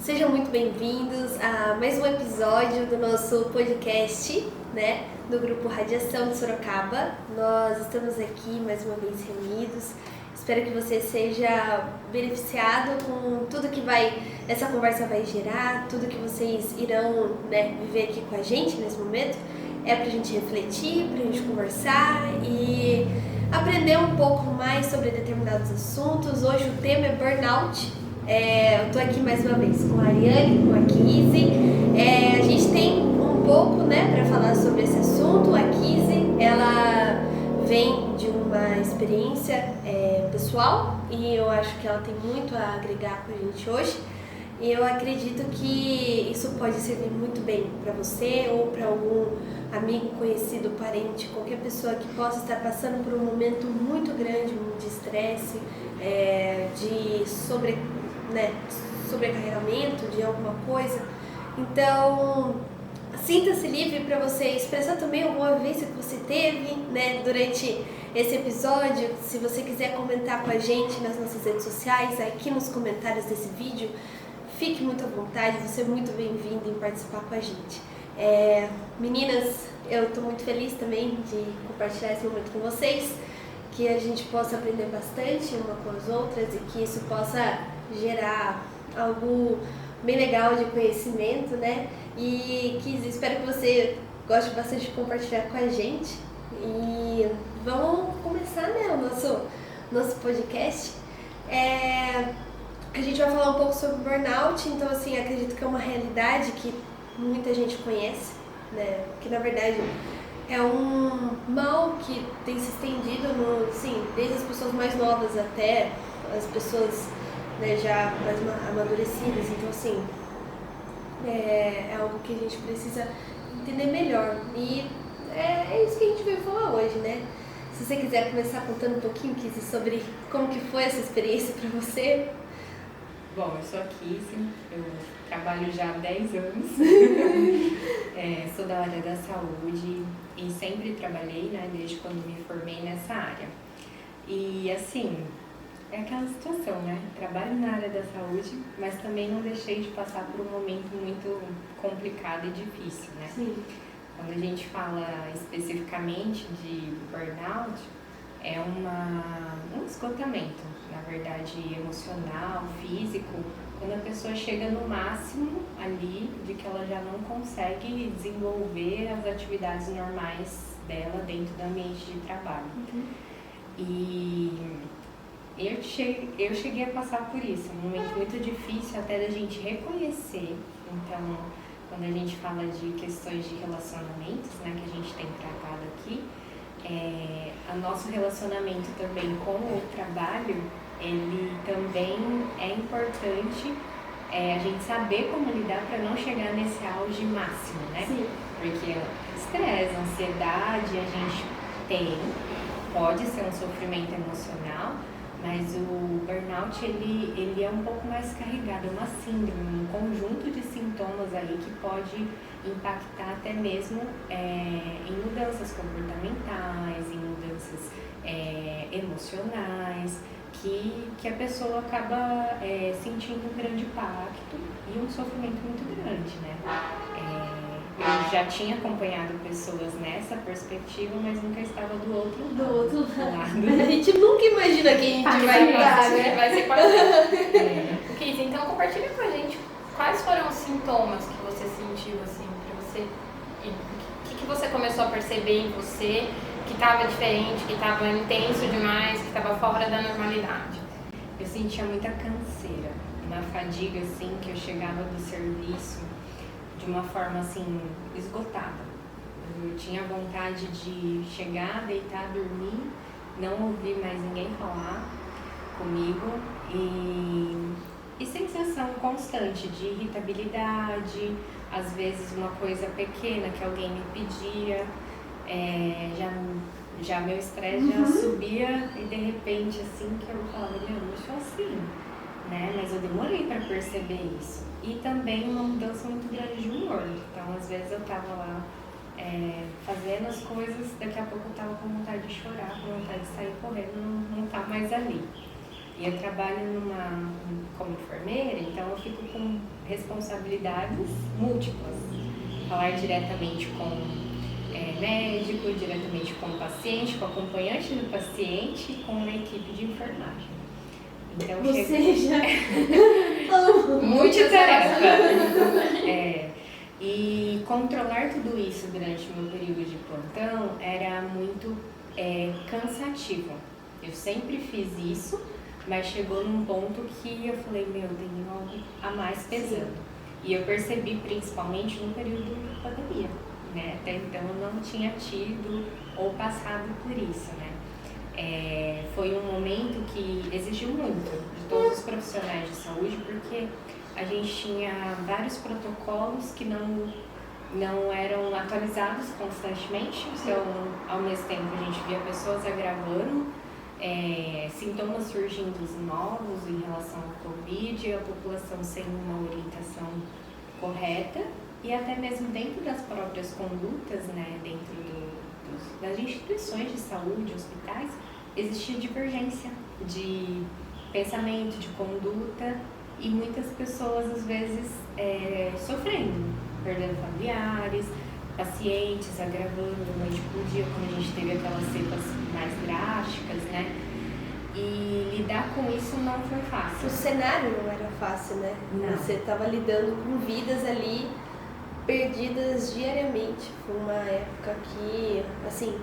Sejam muito bem-vindos a mais um episódio do nosso podcast, né, do Grupo Radiação de Sorocaba. Nós estamos aqui mais uma vez reunidos. Espero que você seja beneficiado com tudo que essa conversa vai gerar, tudo que vocês irão, né, viver aqui com a gente nesse momento. É pra gente refletir, pra gente conversar e aprender um pouco mais sobre determinados assuntos. Hoje o tema é burnout. Eu tô aqui mais uma vez com a Ariane, com a Kizzy. A gente tem um pouco, né, pra falar sobre esse assunto. A Kizzy, ela vem de uma experiência pessoal e eu acho que ela tem muito a agregar com a gente hoje. E eu acredito que isso pode servir muito bem para você ou para algum amigo, conhecido, parente, qualquer pessoa que possa estar passando por um momento muito grande de estresse, de sobrecarregamento de alguma coisa. Então, sinta-se livre para você expressar também alguma vivência que você teve, né, durante esse episódio. Se você quiser comentar com a gente nas nossas redes sociais, aqui nos comentários desse vídeo, fique muito à vontade, você é muito bem-vindo em participar com a gente. Meninas, eu estou muito feliz também de compartilhar esse momento com vocês, que a gente possa aprender bastante uma com as outras e que isso possa gerar algo bem legal de conhecimento, né? E Kizzy, espero que você goste bastante de compartilhar com a gente. E vamos começar, né, o nosso podcast. A gente vai falar um pouco sobre burnout, então assim, acredito que é uma realidade que muita gente conhece, né? Que na verdade é um mal que tem se estendido desde as pessoas mais novas até as pessoas, né, já mais amadurecidas. Então assim, é algo que a gente precisa entender melhor. E é isso que a gente veio falar hoje, né? Se você quiser começar contando um pouquinho, Kizzy, sobre como que foi essa experiência para você. Bom, eu sou a Kizzy, eu trabalho já há 10 anos, sou da área da saúde e sempre trabalhei, né, desde quando me formei nessa área. E assim, é aquela situação, né, trabalho na área da saúde, mas também não deixei de passar por um momento muito complicado e difícil, né? Sim. Quando a gente fala especificamente de burnout, é um esgotamento, na verdade, emocional, físico, quando a pessoa chega no máximo ali de que ela já não consegue desenvolver as atividades normais dela dentro do ambiente de trabalho. Uhum. E eu cheguei a passar por isso, um momento muito difícil até da gente reconhecer. Então, quando a gente fala de questões de relacionamentos, né, que a gente tem tratado aqui, o nosso relacionamento também com o trabalho, ele também é importante a gente saber como lidar para não chegar nesse auge máximo, né? Sim. Porque estresse, ansiedade, a gente pode ser um sofrimento emocional, mas o burnout ele é um pouco mais carregado, é uma síndrome, um conjunto de sintomas aí que pode impactar até mesmo em mudanças comportamentais, em mudanças emocionais, que a pessoa acaba sentindo um grande impacto e um sofrimento muito grande, né? Eu já tinha acompanhado pessoas nessa perspectiva, mas nunca estava do outro lado. A gente nunca imagina que a gente vai estar, né? Vai ser quase. Kizzy, então compartilha com a gente quais foram os sintomas que você sentiu, assim, pra você. O que você começou a perceber em você que estava diferente, que estava intenso demais, que estava fora da normalidade? Eu sentia muita canseira, uma fadiga, assim, que eu chegava do serviço de uma forma, assim, esgotada. Eu tinha vontade de chegar, deitar, dormir, não ouvir mais ninguém falar comigo e sensação constante de irritabilidade, às vezes uma coisa pequena que alguém me pedia, já meu estresse já subia e de repente assim que eu falava, eu não sou assim, né? Mas eu demorei para perceber isso. E também uma mudança muito grande de humor. Então às vezes eu tava lá fazendo as coisas, daqui a pouco eu tava com vontade de chorar, com vontade de sair correndo, não tá mais ali. E eu trabalho como enfermeira, então eu fico com responsabilidades múltiplas. Falar diretamente com médico, diretamente com o paciente, com o acompanhante do paciente e com uma equipe de enfermagem. Então, Você já... multitarefa. E controlar tudo isso durante o meu período de plantão era muito cansativo. Eu sempre fiz isso, mas chegou num ponto que eu falei, meu, tem algo a mais pesando. Sim. E eu percebi principalmente no período de pandemia, né? Até então eu não tinha tido ou passado por isso, né? Foi um momento que exigiu muito de todos os profissionais de saúde, porque a gente tinha vários protocolos que não eram atualizados constantemente. Então, ao mesmo tempo, a gente via pessoas agravando, sintomas surgindo novos em relação ao Covid, a população sem uma orientação correta e até mesmo dentro das próprias condutas, né, dentro das instituições de saúde, hospitais, existia divergência de pensamento, de conduta e muitas pessoas às vezes sofrendo, perdendo familiares, pacientes, agravando noite por dia, quando a gente teve aquelas cepas mais drásticas, né? E lidar com isso não foi fácil. O cenário não era fácil, né? Não. Você estava lidando com vidas ali perdidas diariamente. Foi uma época que, assim,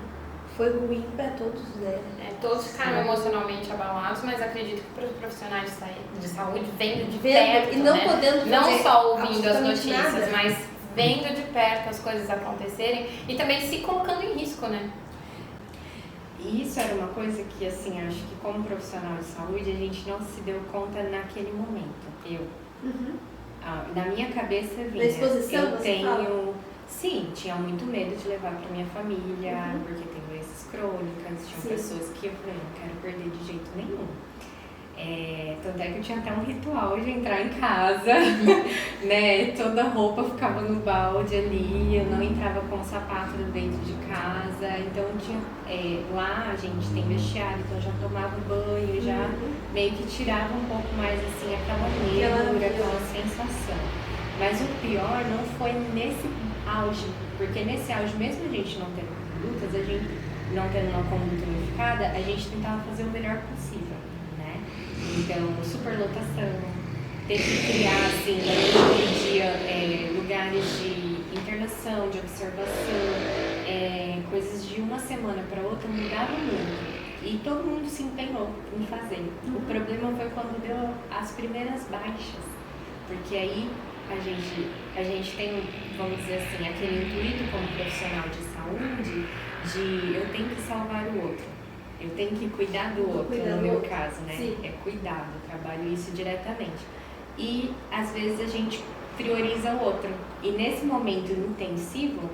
foi ruim para todos, né? Todos ficaram emocionalmente abalados, mas acredito que para os profissionais de saúde, vendo de perto, e não né? podendo não só ouvindo as notícias, nada, mas vendo de perto as coisas acontecerem e também se colocando em risco, né? E isso era uma coisa que, assim, acho que como profissional de saúde, a gente não se deu conta naquele momento. Na minha cabeça vinha, na exposição, eu você tenho... fala? Sim, tinha muito medo de levar para minha família, porque tem doenças crônicas, tinham pessoas que eu falei, não quero perder de jeito nenhum. Tanto é que eu tinha até um ritual de entrar em casa, né? Toda a roupa ficava no balde ali, eu não entrava com o sapato dentro de casa. Então tinha, lá a gente tem vestiário, então eu já tomava banho, já meio que tirava um pouco mais assim aquela neura, aquela sensação. Mas o pior não foi nesse auge, porque nesse auge, mesmo a gente não tendo condutas, a gente não tendo uma conduta unificada, a gente tentava fazer o melhor possível, né? Então, superlotação, ter que criar, assim, na noite do dia, lugares de internação, de observação, coisas de uma semana para outra mudava muito. E todo mundo se empenhou em fazer. O problema foi quando deu as primeiras baixas, porque aí a gente tem, vamos dizer assim, aquele intuito como profissional de saúde de eu tenho que salvar o outro, eu tenho que cuidar do outro, no meu caso, né? Sim. Cuidado, eu trabalho isso diretamente. E às vezes a gente prioriza o outro. E nesse momento intensivo,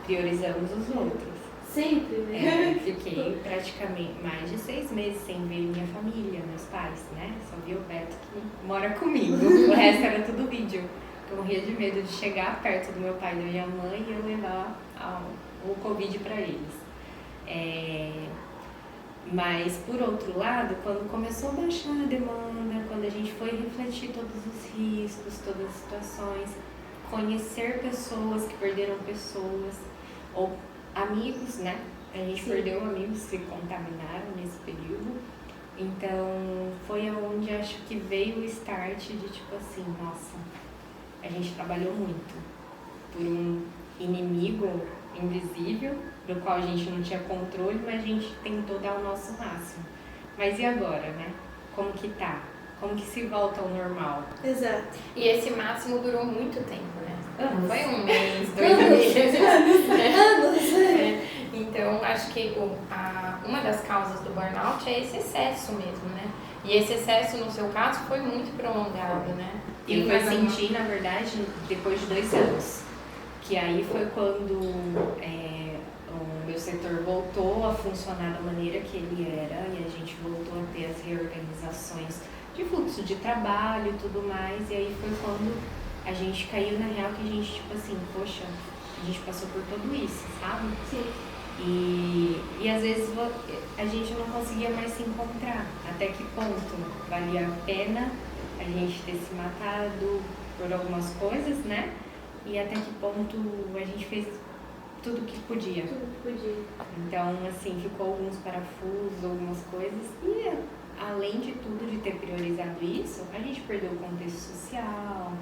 priorizamos os outros. Sempre, né? Fiquei praticamente mais de 6 meses sem ver minha família, meus pais, né? Só vi o Beto que mora comigo. O resto era tudo vídeo. Eu morria de medo de chegar perto do meu pai e da minha mãe e eu levar o Covid para eles. Mas, por outro lado, quando começou a baixar a demanda, quando a gente foi refletir todos os riscos, todas as situações, conhecer pessoas que perderam pessoas, ou amigos, né? A gente perdeu amigos que se contaminaram nesse período. Então, foi onde acho que veio o start de tipo assim, nossa, a gente trabalhou muito por um inimigo invisível, do qual a gente não tinha controle, mas a gente tentou dar o nosso máximo. Mas e agora, né? Como que tá? Como que se volta ao normal? Exato. E esse máximo durou muito tempo, né? Anos. Foi 1 mês, 2 meses. Anos. Então, acho que uma das causas do burnout é esse excesso mesmo, né? E esse excesso, no seu caso, foi muito prolongado, né? Eu fui sentir, na verdade, depois de 2 anos. Que aí foi quando o meu setor voltou a funcionar da maneira que ele era e a gente voltou a ter as reorganizações de fluxo de trabalho e tudo mais. E aí foi quando a gente caiu na real que a gente, tipo assim, poxa, a gente passou por tudo isso, sabe? Sim. E às vezes a gente não conseguia mais se encontrar. Até que ponto valia a pena a gente ter se matado, por algumas coisas, né? E até que ponto a gente fez tudo que podia. Tudo que podia. Então, assim, ficou alguns parafusos, algumas coisas. E, além de tudo, de ter priorizado isso, a gente perdeu o contexto social,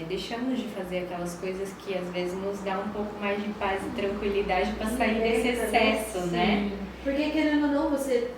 deixamos de fazer aquelas coisas que, às vezes, nos dá um pouco mais de paz e tranquilidade para sair desse excesso, né? Porque, querendo ou não, você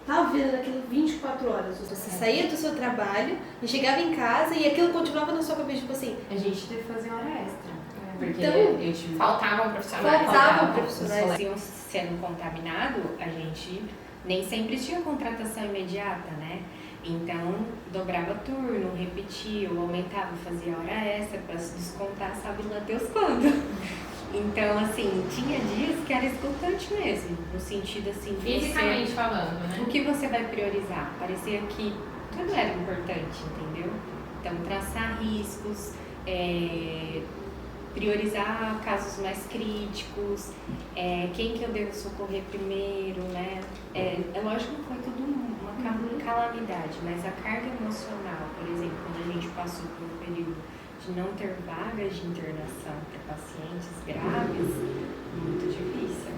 tá vivendo aquilo 24 horas. Você saía do seu trabalho e chegava em casa e aquilo continuava na sua cabeça, tipo assim... A gente teve que fazer hora extra. Porque Então, eu tive... Faltavam profissionais. Faltavam profissionais. Iam sendo contaminados, a gente nem sempre tinha contratação imediata, né? Então, dobrava turno, repetia, ou aumentava, fazia hora extra para se descontar, sabe lá Deus quando. Então, assim, tinha dias que era esgotante mesmo, no sentido assim, de Fisicamente falando, né? o que você vai priorizar? Parecia que tudo era importante, entendeu? Então, traçar riscos, priorizar casos mais críticos, quem que eu devo socorrer primeiro, né? É lógico que foi tudo uma calamidade, mas a carga emocional, por exemplo, quando a gente passou por um período de não ter vagas de internação para pacientes graves, muito difícil.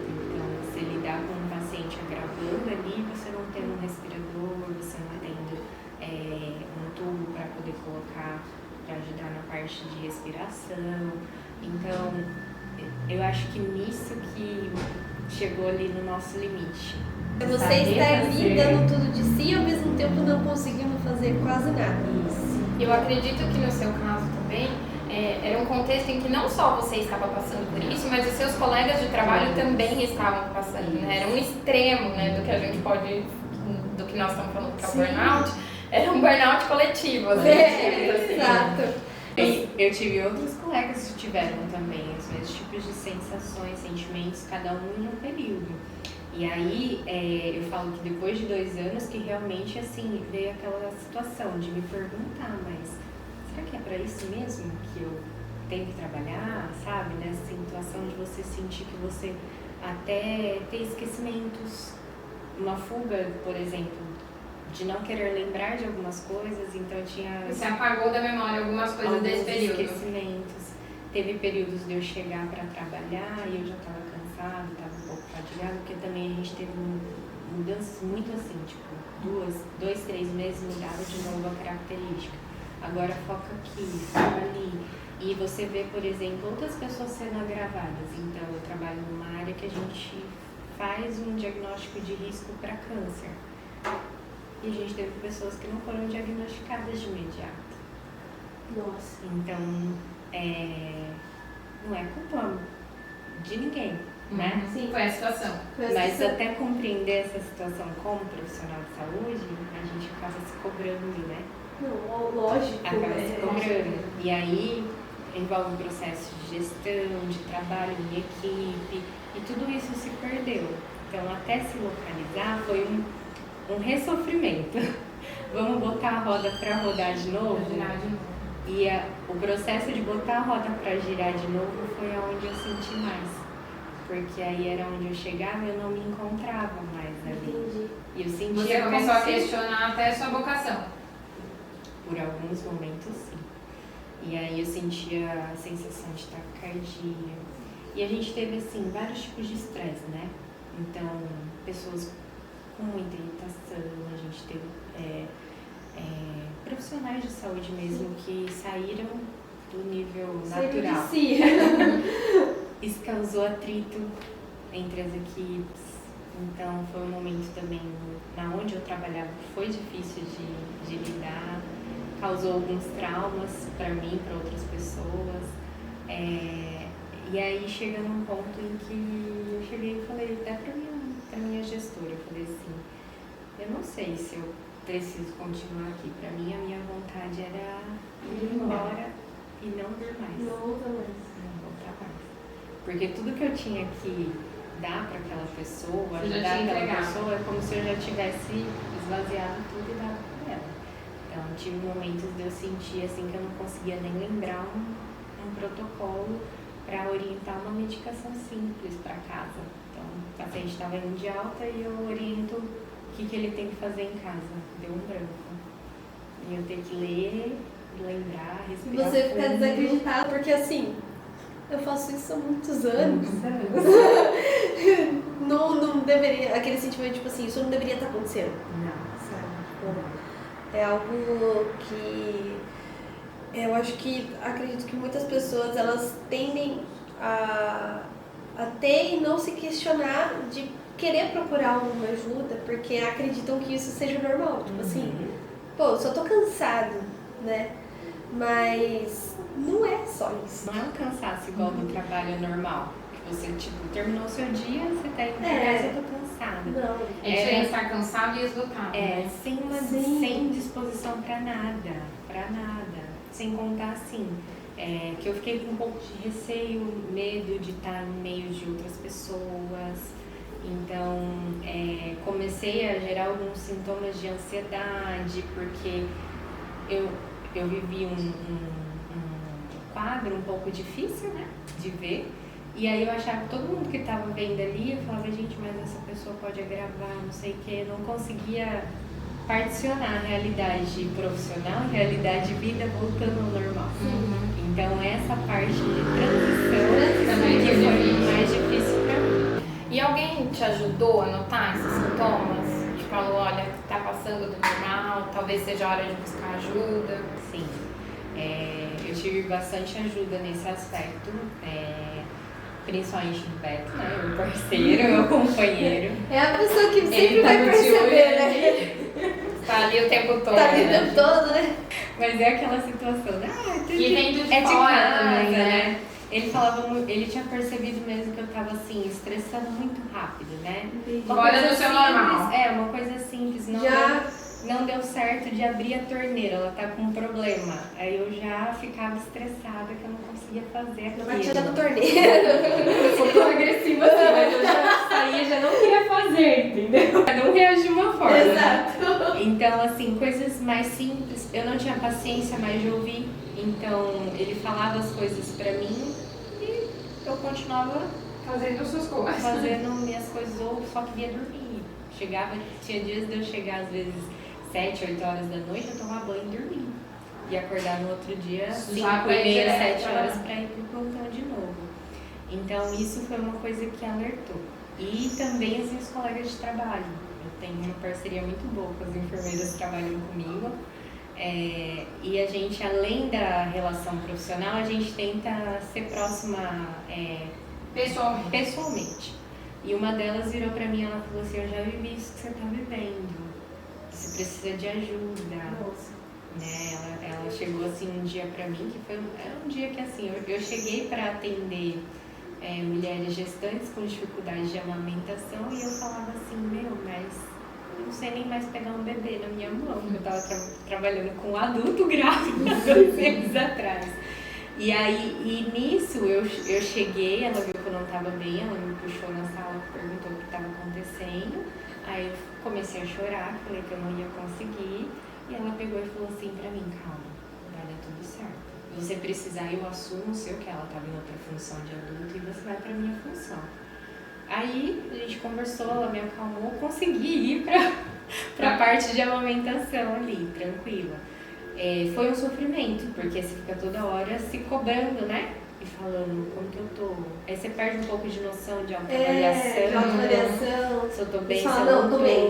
Então, você lidar com um paciente agravando ali, você não tendo um respirador, você não tendo um tubo para poder colocar, para ajudar na parte de respiração. Então, eu acho que nisso que chegou ali no nosso limite. Você está ali dando tudo de si e ao mesmo tempo não conseguindo fazer quase nada. Isso. Eu acredito que no seu caso também, era um contexto em que não só você estava passando por isso, mas os seus colegas de trabalho também estavam passando, né? Era um extremo, né, do que a gente pode, do que nós estamos falando que é o burnout, era um burnout coletivo, assim. Exato. Eu tive outros colegas que tiveram também os mesmos tipos de sensações, sentimentos, cada um em um período. E aí, eu falo que depois de 2 anos que realmente, assim, veio aquela situação de me perguntar, mas será que é pra isso mesmo que eu tenho que trabalhar, sabe? Nessa situação de você sentir que você até ter esquecimentos, uma fuga, por exemplo, de não querer lembrar de algumas coisas, então tinha... Você apagou da memória algumas coisas desse período. Esquecimentos. Teve períodos de eu chegar para trabalhar e eu já estava cansada, estava um pouco fatigada, porque também a gente teve mudanças muito assim, tipo, 2, 3 meses mudaram de novo a característica. Agora foca aqui, foca ali. E você vê, por exemplo, outras pessoas sendo agravadas. Então, eu trabalho numa área que a gente faz um diagnóstico de risco para câncer. E a gente teve pessoas que não foram diagnosticadas de imediato. Nossa. Então, não é culpa de ninguém, né? Sim, foi a situação. Mas até compreender essa situação como profissional de saúde, a gente acaba se cobrando, né? Não, lógico. Acaba se cobrando. E aí envolve um processo de gestão, de trabalho em equipe, e tudo isso se perdeu. Então, até se localizar foi um ressofrimento. Vamos botar a roda para rodar de novo? Girar de novo. E o processo de botar a roda para girar de novo foi onde eu senti mais. Porque aí era onde eu chegava e eu não me encontrava mais ali. Entendi. E eu sentia Você começou a como se- questionar até a sua vocação. Por alguns momentos, sim. E aí eu sentia a sensação de taquicardia. E a gente teve, assim, vários tipos de estresse, né? Então, pessoas com muita irritação, a gente teve profissionais de saúde mesmo que saíram do nível natural. De si. Isso causou atrito entre as equipes. Então, foi um momento também, na onde eu trabalhava, foi difícil de lidar. Causou alguns traumas para mim, para outras pessoas. E aí chega num ponto em que eu cheguei e falei até para minha gestora, eu falei assim, eu não sei se eu preciso continuar aqui. Para mim, a minha vontade era ir embora e não vir mais. Não volta mais. Não voltar mais. Porque tudo que eu tinha que dar para aquela pessoa, Você já ajudar tinha aquela entregado. pessoa, é como se eu já tivesse esvaziado tudo e dado para ela. Então, tive momentos de eu sentir assim que eu não conseguia nem lembrar um protocolo para orientar uma medicação simples para casa. Então, o paciente estava indo de alta e eu oriento o que ele tem que fazer em casa. Deu um branco. E eu tenho que ler lembrar, respirar. Você fica fundo. desacreditado, porque assim, eu faço isso há muitos anos. Não deveria, aquele sentimento tipo assim, isso não deveria estar acontecendo, Não. sabe? É algo que eu acho que, acredito que muitas pessoas, elas tendem a ter e não se questionar de querer procurar alguma ajuda, porque acreditam que isso seja normal, tipo assim, pô, eu só tô cansado, né? Mas não é só isso. Não é um cansaço igual do trabalho normal. Que você, tipo, terminou o seu dia, você tá indo pra casa, eu tô cansada. Não. É diferente estar cansado e esgotado. É, né? sem disposição pra nada. Sem contar assim, que eu fiquei com um pouco de receio, medo de estar no meio de outras pessoas. Então, comecei a gerar alguns sintomas de ansiedade, porque eu vivi um quadro um pouco difícil, né, de ver. E aí eu achava que todo mundo que estava vendo ali, eu falava, gente, mas essa pessoa pode agravar, não sei o quê. Eu não conseguia particionar a realidade profissional, a realidade de vida voltando ao normal. Então essa parte de transição Também que foi foi difícil. mais difícil pra mim. E alguém te ajudou a notar esses sintomas? Te falou, olha, tá passando do normal, talvez seja hora de buscar ajuda. Sim, eu tive bastante ajuda nesse aspecto, principalmente do Beto, né, meu parceiro, meu companheiro. É a pessoa que sempre Ele tá vai no perceber, olho né? Tá ali o tempo todo, Tá ali o né? tempo todo, né? Mas é aquela situação, Que vem do de é de fora casa, também, né? Ele tinha percebido mesmo que eu tava assim, estressando muito rápido, né? Fora coisa do seu simples, normal. Uma coisa simples, não deu certo de abrir a torneira, ela tá com um problema. Aí eu já ficava estressada que eu não conseguia fazer Não vai aquilo. tirar da torneira. Eu sou tão agressiva assim, mas eu já saía, já não queria fazer, entendeu? Cada um reage de uma forma. Exato. Então, assim, coisas mais simples, eu não tinha paciência mais de ouvir, então ele falava as coisas pra mim e eu continuava Fazendo suas coisas. fazendo minhas coisas ou só queria dormir. Tinha dias de eu chegar às vezes 7, 8 horas da noite, eu tomar banho e dormir. E acordar no outro dia 5 Já e vai meia, direto, 7 horas pra ir pro plantão de novo. Então isso foi uma coisa que alertou. E também as minhas colegas de trabalho. Eu tenho uma parceria muito boa com as enfermeiras que trabalham comigo. E a gente, além da relação profissional, a gente tenta ser próxima pessoalmente. E uma delas virou pra mim e ela falou assim, eu já vivi isso que você tá vivendo. Você precisa de ajuda. Nossa. Né? Ela chegou assim um dia pra mim, que era um dia que assim, eu cheguei pra atender mulheres gestantes com dificuldade de amamentação e eu falava assim, mas eu não sei nem mais pegar um bebê na minha mão, porque eu tava trabalhando com um adulto grávido há 2 meses atrás. E nisso eu cheguei, ela viu que eu não estava bem, ela me puxou na sala, perguntou o que estava acontecendo. Aí eu comecei a chorar, falei que eu não ia conseguir. E ela pegou e falou assim pra mim, calma, vai dar tudo certo. Se você precisar, eu assumo o seu, que ela estava em outra função de adulto, e você vai pra minha função. Aí a gente conversou, ela me acalmou, consegui ir pra parte de amamentação ali, tranquila. Foi um sofrimento, porque você fica toda hora se cobrando, né? E falando como que eu tô. Aí você perde um pouco de noção de autoavaliação. De autoavaliação. Se eu tô bem, Você se fala, eu não, tô bem.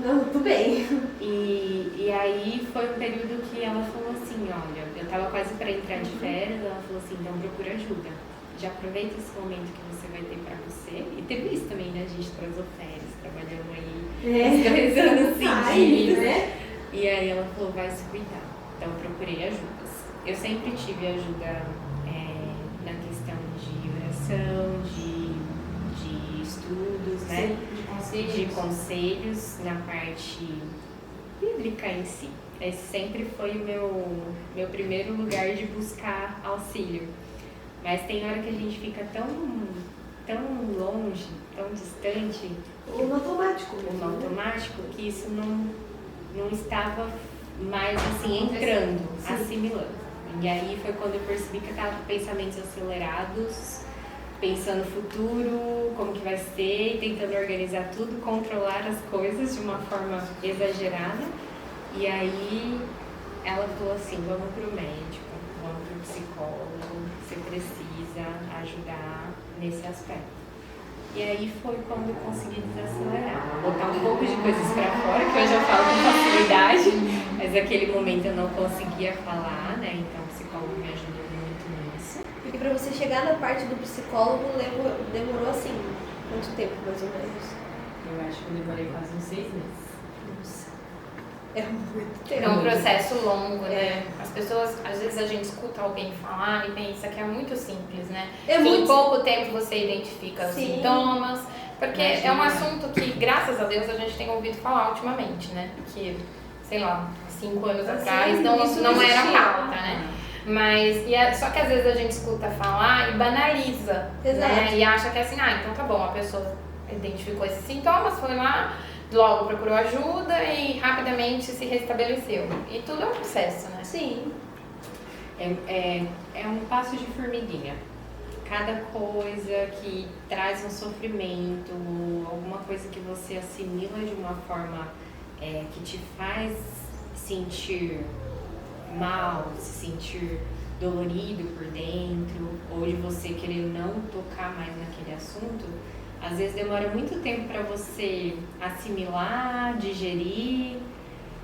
Não, tô bem. E aí foi um período que ela falou assim, olha, eu tava quase para entrar de férias, ela falou assim, então procura ajuda. Já aproveita esse momento que você vai ter para você. E teve isso também, né? A gente transou férias, trabalhando aí uns 2 anos seguidos. Né? E aí ela falou, vai se cuidar. Então eu procurei ajudas. Eu sempre tive ajuda na questão de oração, de estudos, né? De conselhos na parte bíblica em si. Esse sempre foi o meu primeiro lugar de buscar auxílio. Mas tem hora que a gente fica tão longe, tão distante, Um automático. que isso não estava mais assim entrando, Sim. assimilando. E aí foi quando eu percebi que eu estava com pensamentos acelerados, pensando no futuro, como que vai ser, tentando organizar tudo, controlar as coisas de uma forma exagerada. E aí ela falou assim, vamos pro médico, vamos pro psicólogo, você precisa ajudar nesse aspecto. E aí foi quando eu consegui desacelerar, botar um pouco de coisas pra fora, que hoje eu falo com facilidade, mas naquele momento eu não conseguia falar, né? Então o psicólogo me ajudou muito nisso. E pra você chegar na parte do psicólogo, demorou assim, quanto tempo mais ou menos? Eu acho que eu demorei quase uns 6 meses. Nossa, é muito É tempo. um processo longo, né? As pessoas, às vezes a gente escuta alguém falar e pensa que é muito simples, né? É que muito em pouco tempo você identifica os Sim. sintomas, porque Imagina. é um assunto que, graças a Deus, a gente tem ouvido falar ultimamente, né? Porque, sei lá, 5 anos Assim, atrás isso não não era existia. pauta, né? Mas, só que às vezes a gente escuta falar e banaliza, Exato. né? E acha que é assim, então tá bom, a pessoa identificou esses sintomas, foi lá, logo procurou ajuda e rapidamente se restabeleceu. E tudo é um processo, né? Sim. É um passo de formiguinha. Cada coisa que traz um sofrimento, alguma coisa que você assimila de uma forma que te faz sentir mal, se sentir dolorido por dentro, ou de você querer não tocar mais naquele assunto, às vezes demora muito tempo para você assimilar, digerir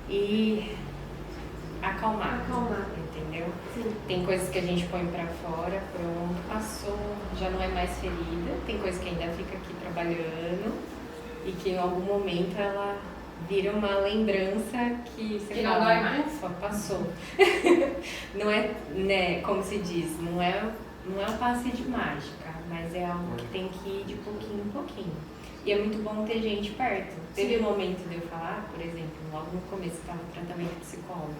e acalmar. Entendeu? Sim. Tem coisas que a gente põe pra fora, pronto, passou, já não é mais ferida. Tem coisa que ainda fica aqui trabalhando e que em algum momento ela vira uma lembrança que você Que não fala, dói mais. ufa, passou. Não é, né, como se diz, não é um passe de mágica, mas é algo que tem que ir de pouquinho em pouquinho. E é muito bom ter gente perto. Teve um momento de eu falar, por exemplo, logo no começo estava no tratamento psicólogo,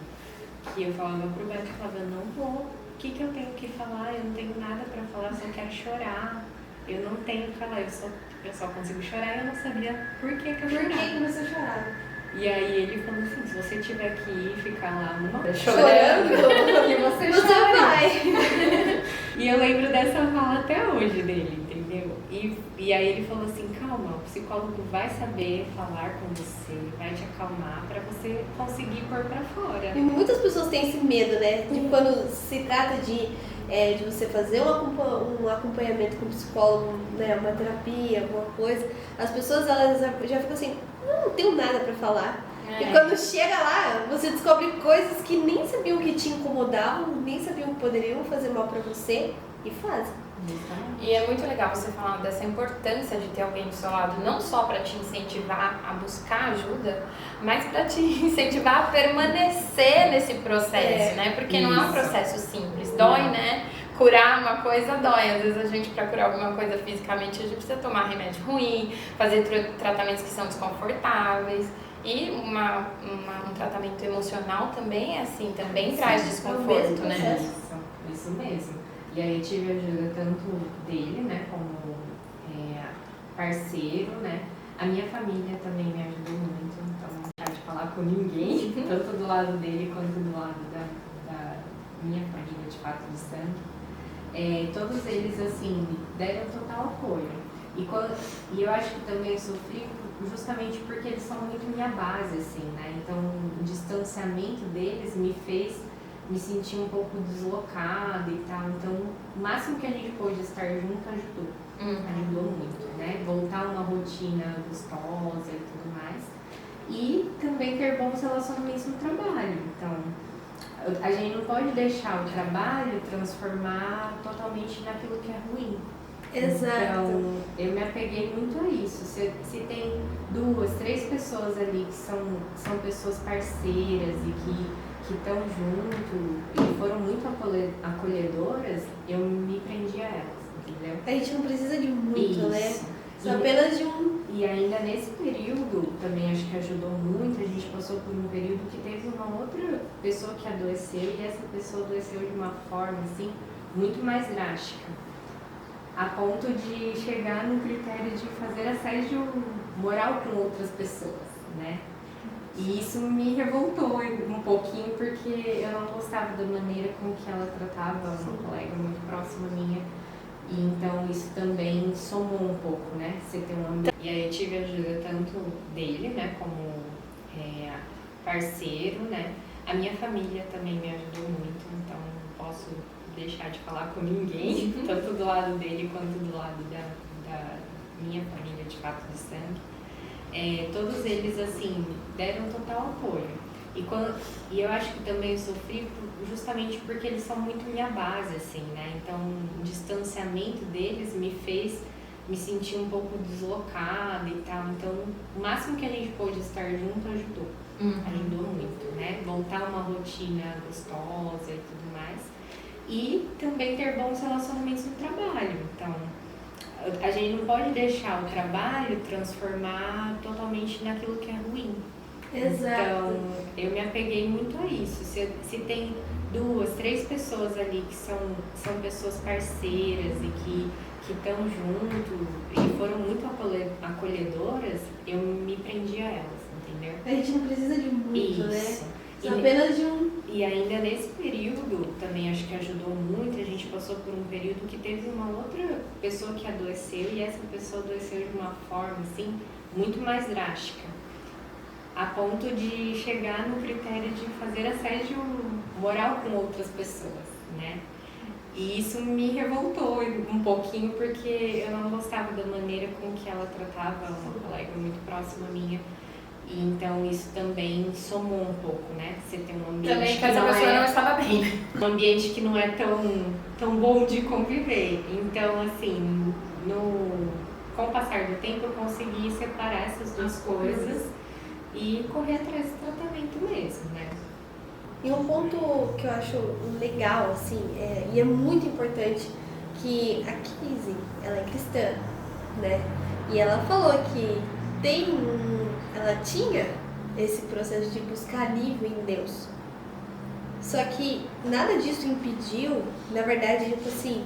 que eu falava pro Beto, eu falava, eu não vou, o que eu tenho que falar? Eu não tenho nada pra falar, eu só quero chorar. Eu não tenho o que falar, eu só consigo chorar e eu não sabia por que eu Por chorava. que começou a chorar? E aí ele falou assim, se você tiver que ir ficar lá uma hora Chorando? que você Você chore. vai. E eu lembro dessa fala até hoje dele, entendeu? E aí ele falou assim, calma, o psicólogo vai saber falar com você, vai te acalmar pra você conseguir pôr pra fora. E muitas pessoas têm esse medo, né? De quando se trata de você fazer um acompanhamento com um psicólogo, né? Uma terapia, alguma coisa. As pessoas elas já ficam assim, não tenho nada pra falar. E quando chega lá, você descobre coisas que nem sabiam que te incomodavam, nem sabiam que poderiam fazer mal pra você e fazem. E é muito legal você falar dessa importância de ter alguém do seu lado, não só para te incentivar a buscar ajuda, mas para te incentivar a permanecer nesse processo, né? Porque não é um processo simples, dói, né? Curar uma coisa dói. Às vezes a gente, para curar alguma coisa fisicamente, a gente precisa tomar remédio ruim, fazer tratamentos que são desconfortáveis. E um tratamento emocional também é assim, também traz desconforto, né? Isso mesmo. E aí eu tive ajuda tanto dele, né, como parceiro, né. A minha família também me ajudou muito, então não deixar de falar com ninguém, tanto do lado dele quanto do lado da minha família, de fato, de sangue. Todos eles, assim, deram total apoio. E eu acho que também eu sofri justamente porque eles são muito minha base, assim, né. Então, o distanciamento deles me fez me sentir um pouco deslocada e tal. Então, o máximo que a gente pôde estar junto ajudou. Ajudou muito, né? Voltar a uma rotina gostosa e tudo mais. E também ter bons relacionamentos no trabalho. Então, a gente não pode deixar o trabalho transformar totalmente naquilo que é ruim. Exato. Então, eu me apeguei muito a isso. Se tem 2, 3 pessoas ali que são pessoas parceiras e que estão junto e foram muito acolhedoras, eu me prendi a elas, entendeu? A gente não precisa de muito, Isso. né? Só apenas de um. E ainda nesse período, também acho que ajudou muito, a gente passou por um período que teve uma outra pessoa que adoeceu e essa pessoa adoeceu de uma forma, assim, muito mais drástica. A ponto de chegar no critério de fazer assédio moral com outras pessoas, né? E isso me revoltou um pouquinho, porque eu não gostava da maneira com que ela tratava uma colega muito próxima minha. E então isso também somou um pouco, né? Você ter um ambiente. E aí eu tive ajuda tanto dele, né, como parceiro, né, A minha família também me ajudou muito, então não posso deixar de falar com ninguém, tanto do lado dele quanto do lado da minha família, de fato, de sangue. Todos eles, assim, deram total apoio. E eu acho que também eu sofri justamente porque eles são muito minha base, assim, né? Então, o distanciamento deles me fez me sentir um pouco deslocada e tal. Então, o máximo que a gente pôde estar junto ajudou. Ajudou muito, né? Montar uma rotina gostosa e tudo mais. E também ter bons relacionamentos no trabalho. Então, a gente não pode deixar o trabalho transformar totalmente naquilo que é ruim. Exato. Então, eu me apeguei muito a isso. Se tem 2, 3 pessoas ali que são pessoas parceiras e que estão junto e foram muito acolhedoras, eu me prendi a elas, entendeu? A gente não precisa de muito, Isso. né? Só apenas de um. E ainda nesse período, também acho que ajudou muito, a gente passou por um período que teve uma outra pessoa que adoeceu, e essa pessoa adoeceu de uma forma, assim, muito mais drástica. A ponto de chegar no critério de fazer assédio moral com outras pessoas, né? E isso me revoltou um pouquinho, porque eu não gostava da maneira com que ela tratava uma colega muito próxima minha. E então isso também somou um pouco, né? Você tem um ambiente Também que essa pessoa não estava bem. Um ambiente que não é tão bom de conviver. Então, assim, com o passar do tempo eu consegui separar essas duas coisas e correr atrás do tratamento mesmo, né? E um ponto que eu acho legal, assim, e é muito importante, que a Kizzy, ela é cristã, né? E ela falou que ela tinha esse processo de buscar alívio em Deus. Só que nada disso impediu, na verdade, tipo assim,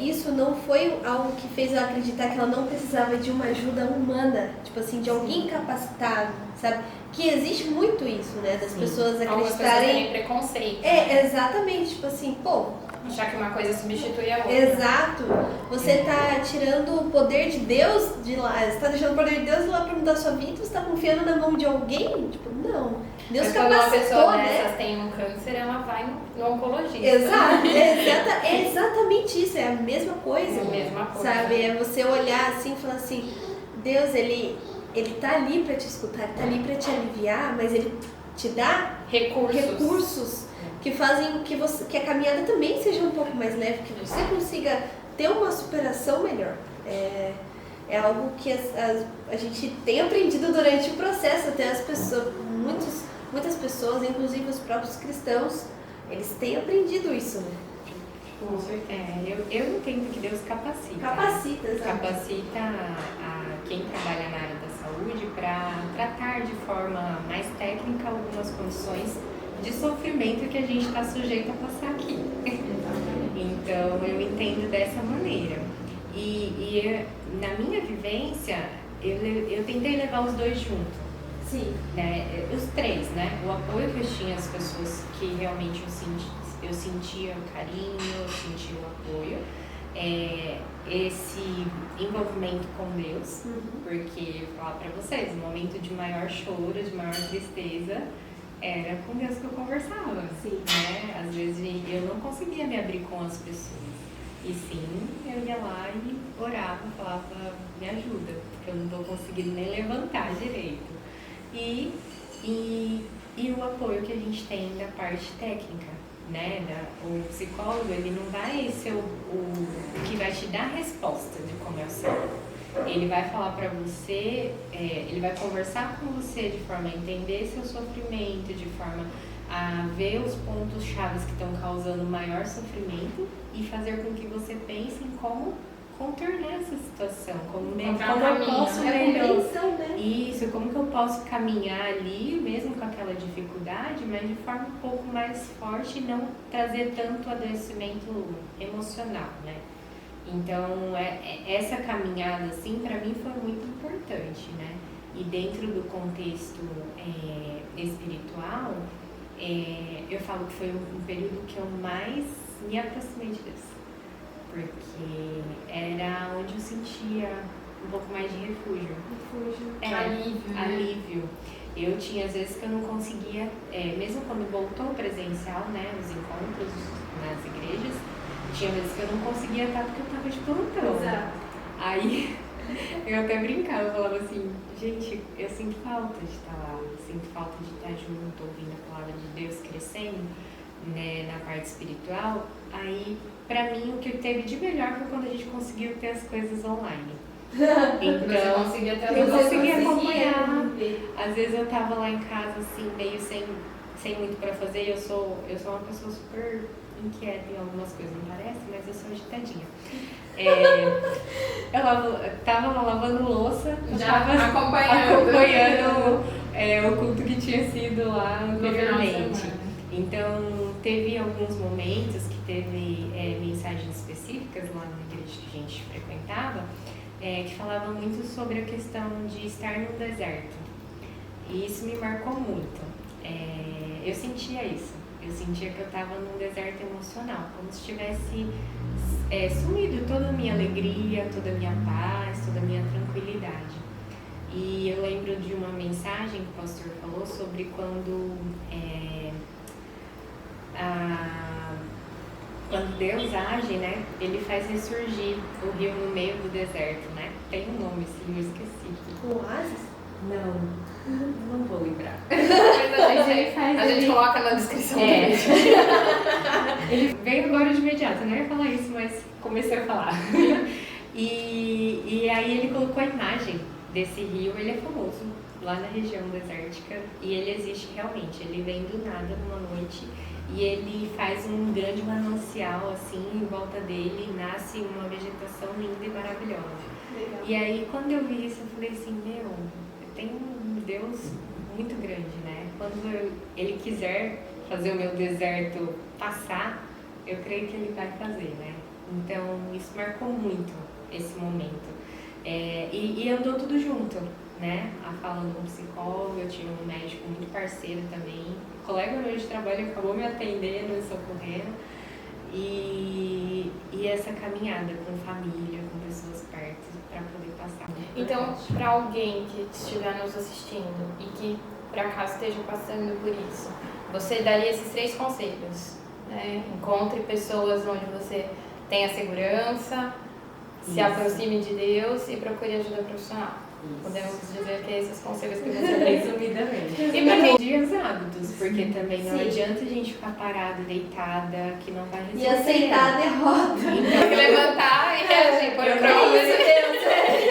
isso não foi algo que fez ela acreditar que ela não precisava de uma ajuda humana, tipo assim, de alguém capacitado, sabe? Que existe muito isso, né? Das pessoas Algumas pessoas acreditarem. têm preconceito. Né? Exatamente, tipo assim, pô. Achar que uma coisa substitui a outra. Exato. Você tá tirando o poder de Deus de lá. Você tá deixando o poder de Deus de lá pra mudar a sua vida? Você tá confiando na mão de alguém? Tipo, não. Deus Mas quando uma capacitou, pessoa né? dessas tem um câncer, ela vai no oncologista. Exato. É exatamente isso. É a mesma coisa. É a mesma coisa. Sabe? É você olhar assim e falar assim, Deus, ele tá ali pra te escutar, ele tá ali pra te aliviar, mas ele te dá recursos que fazem que a caminhada também seja um pouco mais leve, que você consiga ter uma superação melhor. É algo que a gente tem aprendido durante o processo, até as pessoas, muitas pessoas, inclusive os próprios cristãos, eles têm aprendido isso, né? Com certeza. Eu entendo que Deus capacita. Capacita, exato. Capacita a quem trabalha na área da saúde para tratar de forma mais técnica algumas condições de sofrimento que a gente está sujeito a passar aqui. Então, eu entendo dessa maneira. E na minha vivência, eu tentei levar os dois juntos. Sim. Né? Os três, né? O apoio que eu tinha às pessoas que realmente eu sentia o carinho, eu sentia o apoio. Esse envolvimento com Deus, porque, vou falar pra vocês, o momento de maior choro, de maior tristeza, era com Deus que eu conversava. Sim. Né? Às vezes eu não conseguia me abrir com as pessoas. E sim, eu ia lá e orava, falava, me ajuda, porque eu não estou conseguindo nem levantar direito. E o apoio que a gente tem da parte técnica, né? O psicólogo, ele não vai ser o que vai te dar a resposta de como é o cérebro. Ele vai falar para você, ele vai conversar com você de forma a entender seu sofrimento, de forma a ver os pontos chaves que estão causando maior sofrimento e fazer com que você pense em como contornar essa situação, como eu posso melhorar. Né? Isso, como que eu posso caminhar ali, mesmo com aquela dificuldade, mas de forma um pouco mais forte e não trazer tanto adoecimento emocional, né? Então, essa caminhada, assim, para mim foi muito importante, né? E dentro do contexto espiritual, eu falo que foi um período que eu mais me aproximei de Deus. Porque era onde eu sentia um pouco mais de refúgio. Alívio. Alívio. Eu tinha às vezes que eu não conseguia, mesmo quando voltou presencial, né, os encontros nas igrejas, tinha vezes que eu não conseguia estar porque eu estava de plantão. Exato. Aí eu até brincava, eu falava assim, gente, eu sinto falta de estar lá, eu sinto falta de estar junto, ouvindo a palavra de Deus, crescendo, né, na parte espiritual. Aí, pra mim, o que teve de melhor foi quando a gente conseguiu ter as coisas online. Você conseguia ter eu as conseguia coisas. acompanhar. Às vezes eu tava lá em casa, assim, meio sem muito pra fazer. Eu sou uma pessoa super inquieta em algumas coisas, não parece? Mas eu sou agitadinha. Eu tava lavando louça, Já tava acompanhando o culto que tinha sido lá no final de anteriormente. semana. Então, teve alguns momentos que teve mensagens específicas lá na igreja que a gente frequentava, que falavam muito sobre a questão de estar no deserto. E isso me marcou muito. Eu sentia isso. Eu sentia que eu estava num deserto emocional, como se tivesse sumido toda a minha alegria, toda a minha paz, toda a minha tranquilidade. E eu lembro de uma mensagem que o pastor falou sobre quando Deus age, né? Ele faz ressurgir o rio no meio do deserto, né? Tem um nome assim, eu esqueci. O oásis? Não vou lembrar. Mas a gente coloca na descrição do vídeo. Ele veio agora de imediato, não ia falar isso, mas comecei a falar. E aí ele colocou a imagem desse rio, ele é famoso lá na região desértica e ele existe realmente, ele vem do nada numa noite e ele faz um grande manancial assim, em volta dele nasce uma vegetação linda e maravilhosa. Legal. E aí quando eu vi isso eu falei assim, tem um Deus muito grande, né? Quando ele quiser fazer o meu deserto passar, eu creio que ele vai fazer, né? Então isso marcou muito esse momento. E andou tudo junto, né? A fala de um psicólogo, eu tinha um médico muito parceiro também, colega meu de trabalho acabou me atendendo e socorrendo. E essa caminhada com família, com pessoas perto, para poder passar. Então, para alguém que estiver nos assistindo e que por acaso esteja passando por isso, você daria esses 3 conselhos, né? Encontre pessoas onde você tenha segurança, se aproxime de Deus e procure ajuda profissional. Podemos dizer que é esses conselhos que você tem. Resumidamente. E para quem dias hábitos, porque também não Sim. adianta a gente ficar parada, deitada, que não vai resolver. E aceitar a derrota. Tem que levantar e reagir por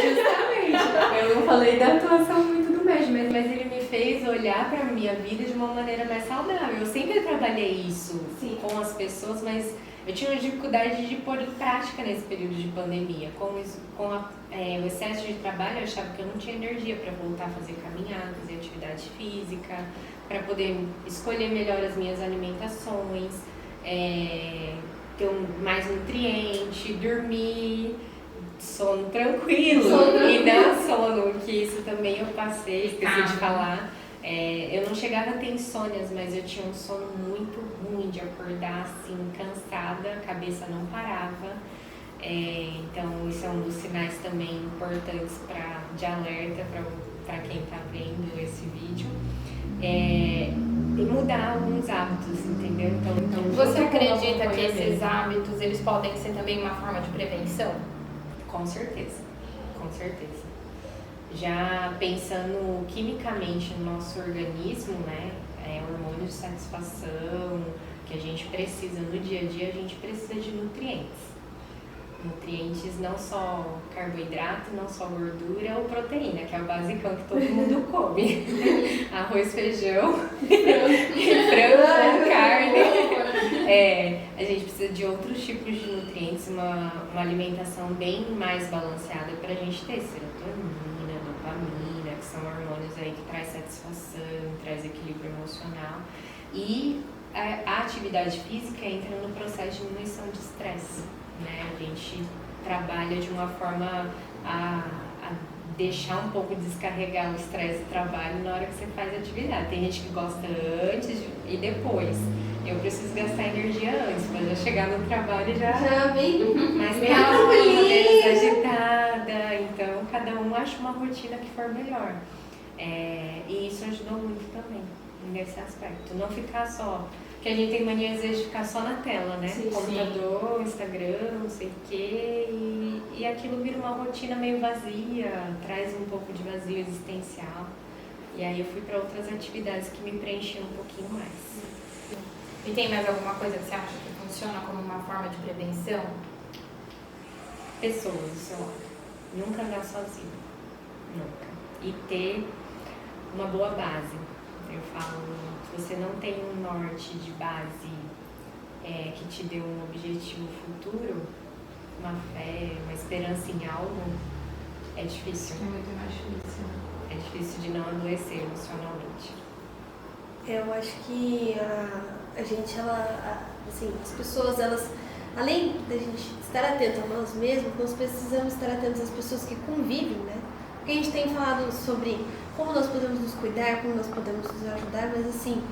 Justamente. Eu não falei da atuação muito do médico, mas ele me fez olhar para a minha vida de uma maneira mais saudável. Eu sempre trabalhei isso com as pessoas, mas eu tinha uma dificuldade de pôr em prática nesse período de pandemia. Com o excesso de trabalho, eu achava que eu não tinha energia para voltar a fazer caminhada, fazer atividade física, para poder escolher melhor as minhas alimentações, ter mais nutriente, dormir, sono tranquilo e não sono, que isso também eu passei, esqueci de falar. Eu não chegava a ter insônias, mas eu tinha um sono muito ruim de acordar assim, cansada, a cabeça não parava. Então, isso é um dos sinais também importantes de alerta para quem está vendo esse vídeo. E mudar alguns hábitos, entendeu? Então, Você acredita que esses hábitos eles podem ser também uma forma de prevenção? Com certeza, com certeza. Já pensando quimicamente no nosso organismo, né, hormônios de satisfação, que a gente precisa no dia a dia, a gente precisa de nutrientes. Nutrientes não só carboidrato, não só gordura ou proteína, que é o basicão que todo mundo come. Arroz, feijão, frango, carne. A gente precisa de outros tipos de nutrientes, uma alimentação bem mais balanceada para a gente ter serotonina, dopamina, que são hormônios aí que traz satisfação, traz equilíbrio emocional. E a atividade física entra no processo de diminuição de estresse, né? A gente trabalha de uma forma a deixar um pouco descarregar o estresse do trabalho na hora que você faz a atividade. Tem gente que gosta antes e depois. Eu preciso gastar energia antes, para já chegar no trabalho e já bem mais bem calma, tranquilinha. menos agitada. Então, cada um acha uma rotina que for melhor. E isso ajudou muito também, nesse aspecto. Não ficar só... Porque a gente tem mania, às vezes, de ficar só na tela, né? Sim, Computador, Instagram, não sei o quê. E aquilo vira uma rotina meio vazia, traz um pouco de vazio existencial. E aí eu fui para outras atividades que me preenchiam um pouquinho mais. E tem mais alguma coisa que você acha que funciona como uma forma de prevenção? Pessoas do seu lado. Nunca andar sozinho. Nunca. E ter uma boa base. Eu falo, se você não tem um norte de base que te dê um objetivo futuro, uma fé, uma esperança em algo, é difícil. É muito mais difícil. É difícil de não adoecer emocionalmente. Eu acho que a gente, assim, as pessoas, elas, além da gente estar atento a nós mesmos, nós precisamos estar atentos às pessoas que convivem, né? Porque a gente tem falado sobre como nós podemos nos cuidar, como nós podemos nos ajudar, mas assim,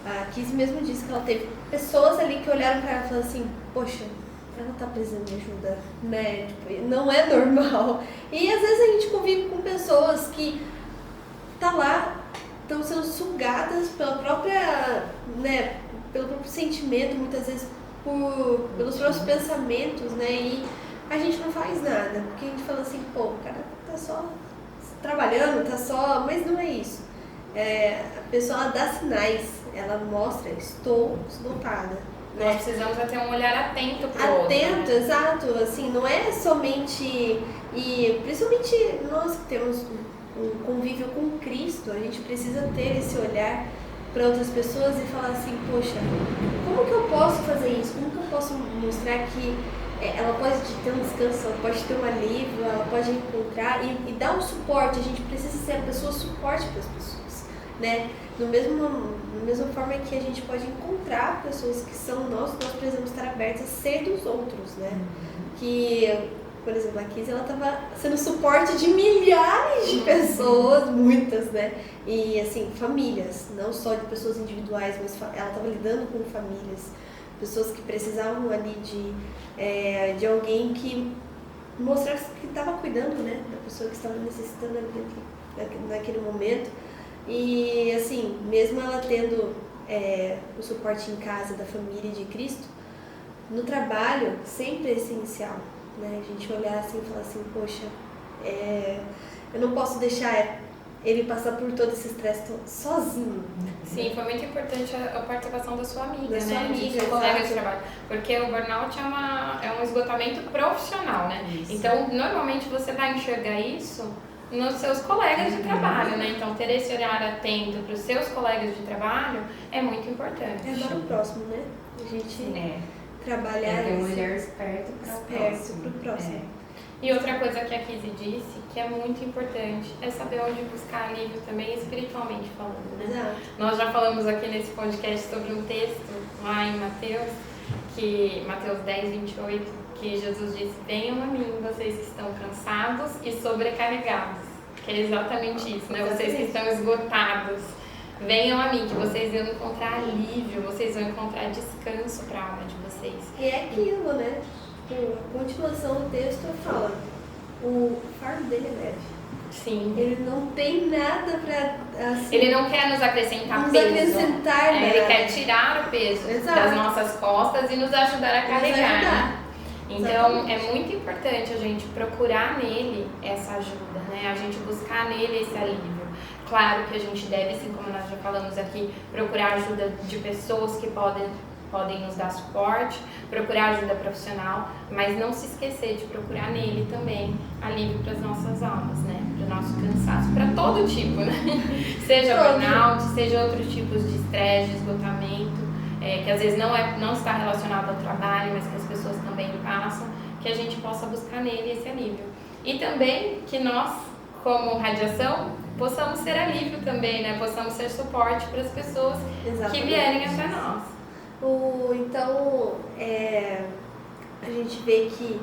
a Kizzy mesmo disse que ela teve pessoas ali que olharam para ela e falaram assim, poxa, ela tá precisando de ajuda, né? Tipo, não é normal. E às vezes a gente convive com pessoas que tá lá, estão sendo sugadas pela própria, né, pelo próprio sentimento, muitas vezes pelos próprios pensamentos, né? E a gente não faz nada, porque a gente fala assim, pô, o cara tá só trabalhando, tá só... Mas não é isso. A pessoa dá sinais, ela mostra, estou esgotada. Nós Né? precisamos ter um olhar atento pro outro. Atento, Né? exato. Assim, não é somente... E principalmente nós que temos um convívio com Cristo, a gente precisa ter esse olhar para outras pessoas e falar assim, poxa, como que eu posso fazer isso? Como que eu posso mostrar que ela pode ter um descanso, ela pode ter um alívio, ela pode encontrar e dar um suporte. A gente precisa ser a pessoa suporte para as pessoas, né? Da mesma forma que a gente pode encontrar pessoas que são nós precisamos estar abertos a ser dos outros, né? Que, por exemplo, a Kizzy, ela estava sendo suporte de milhares de pessoas, muitas, né? E, assim, famílias, não só de pessoas individuais, mas ela estava lidando com famílias, pessoas que precisavam ali de alguém que mostrasse que estava cuidando, né? Da pessoa que estava necessitando ali naquele momento. E, assim, mesmo ela tendo o suporte em casa da família e de Cristo, no trabalho sempre é essencial, né? A gente olhar assim e falar assim, poxa, eu não posso deixar ele passar por todo esse estresse sozinho. Sim, foi muito importante a participação da sua amiga, Da sua né? amiga, De seu colega de exato. trabalho. Porque o burnout é um esgotamento profissional, né? Isso. Então, normalmente você vai enxergar isso nos seus colegas de trabalho, né? Então, ter esse olhar atento para os seus colegas de trabalho é muito importante. É para o próximo, né? A gente trabalhar ter um isso. olhar esperto para o Esperto próximo. pro próximo. E outra coisa que a Kizzy disse, que é muito importante, é saber onde buscar alívio também, espiritualmente falando, né? Exato. Nós já falamos aqui nesse podcast sobre um texto lá em Mateus, Mateus 10, 28, que Jesus disse, venham a mim, vocês que estão cansados e sobrecarregados. Que é exatamente isso, né? Vocês que estão esgotados. Venham a mim, que vocês vão encontrar alívio, vocês vão encontrar descanso para a alma de vocês. E é aquilo, né? A continuação do texto fala, o fardo dele é leve. Sim. Ele não tem nada pra, assim, Ele não quer nos acrescentar nos peso. acrescentar nada. Ele quer tirar o peso Exato. das nossas costas e nos ajudar a Nos carregar. ajudar. Né? Então, Exatamente. é muito importante a gente procurar nele essa ajuda, né? A gente buscar nele esse alívio. Claro que a gente deve, assim como nós já falamos aqui, procurar ajuda de pessoas que podem nos dar suporte, procurar ajuda profissional, mas não se esquecer de procurar nele também alívio para as nossas almas, né? Para o nosso cansaço, para todo tipo, né? Seja burnout, seja outros tipos de estresse, de esgotamento, que às vezes não está relacionado ao trabalho, mas que as pessoas também passam, que a gente possa buscar nele esse alívio. E também que nós, como radiação, possamos ser alívio também, né? Possamos ser suporte para as pessoas Exatamente. que vierem até nós. Então, a gente vê que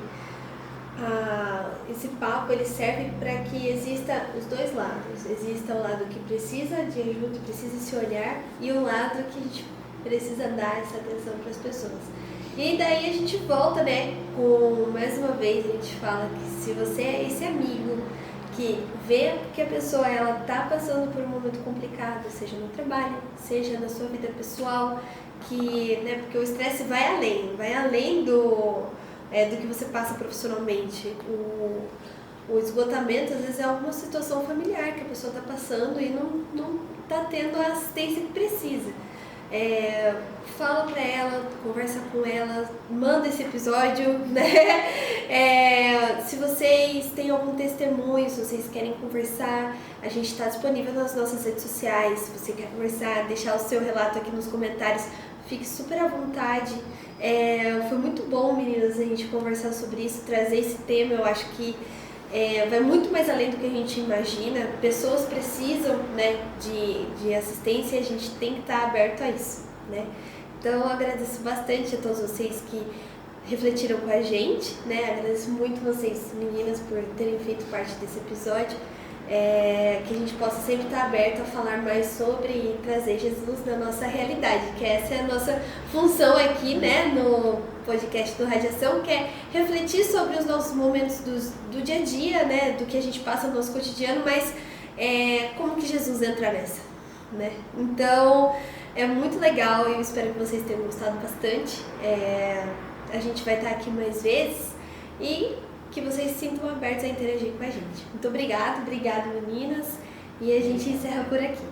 esse papo ele serve para que exista os dois lados. Exista o lado que precisa de ajuda, precisa se olhar, e o lado que a gente precisa dar essa atenção para as pessoas. E daí a gente volta, né, com mais uma vez a gente fala que se você é esse amigo que vê que a pessoa ela tá passando por um momento complicado, seja no trabalho, seja na sua vida pessoal, que, né, porque o estresse vai além do que você passa profissionalmente. O esgotamento às vezes é alguma situação familiar que a pessoa está passando e não está tendo a assistência que precisa. Fala pra ela, conversa com ela, manda esse episódio, né? Se vocês têm algum testemunho, se vocês querem conversar, a gente está disponível nas nossas redes sociais. Se você quer conversar, deixar o seu relato aqui nos comentários, fique super à vontade. Foi muito bom, meninas, a gente conversar sobre isso, trazer esse tema. Eu acho que vai muito mais além do que a gente imagina. Pessoas precisam, né, de assistência e a gente tem que estar aberto a isso, né? Então eu agradeço bastante a todos vocês que refletiram com a gente, né? Agradeço muito vocês, meninas, por terem feito parte desse episódio. Que a gente possa sempre estar aberto a falar mais sobre e trazer Jesus na nossa realidade, que essa é a nossa função aqui, né, no podcast do Radiação, que é refletir sobre os nossos momentos do dia a dia, né, do que a gente passa no nosso cotidiano, mas como que Jesus entra nessa, né? Então, é muito legal e eu espero que vocês tenham gostado bastante. A gente vai estar aqui mais vezes e que vocês se sintam abertos a interagir com a gente. Muito obrigada, meninas, e a gente encerra por aqui.